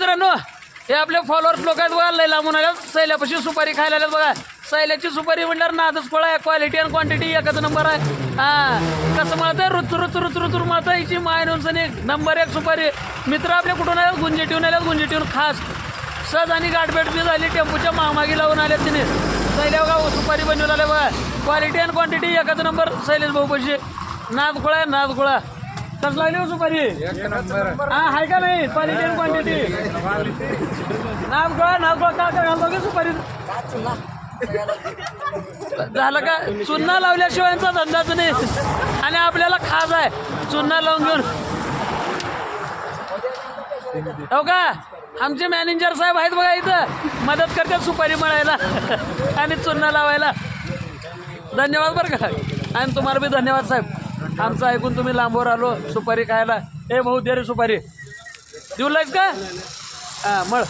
मित्रांनो हे आपले फॉलोअर्स लोक आहेत बघा, लय लांबून आल्यात सैल्यापाशी सुपारी खायला आल्यात बघा. सैल्याची सुपारी म्हणल्यावर नादच कोळा आहे, क्वालिटी आणि क्वांटिटी एकच नंबर आहे. हा कसं म्हणतं रुचूर म्हणतं हिची माय नुसनी नंबर 1 सुपारी. मित्र आपले कुठून आल्यात, गुंजेटीहून आल्यात, गुंजेटीहून खास सहज आणि गाठभेट बी झाली, टेम्पोच्या मामागी लावून आल्यात तिने. सैल्या बघा सुपारी बनवून आल्या बघा, क्वालिटी आणि क्वांटिटी एकच नंबर. शैलेश भाऊ पैसे नादखोळा आहे, नादखोळा. कसं लागली हो सुपारी? हा आहे का नाही, क्वालिटी आणि क्वांटिटी. नादखोळा का घालतो की सुपारी झालं का? चुन्ना लावल्याशिवायचा धंदाच नाही आणि आपल्याला खास आहे चुन्ना लावून घेऊन. हो का आमचे मॅनेजर साहेब आहेत बघा इथं, मदत करतात सुपारी मळायला आणि चुन्ना लावायला. धन्यवाद बरं का, आणि तुम्हाला बी धन्यवाद साहेब, आमचं ऐकून तुम्ही लांबवर आलो सुपारी खायला. हे भाऊ दे रे सुपारी, देऊ लायच का? हां मळ.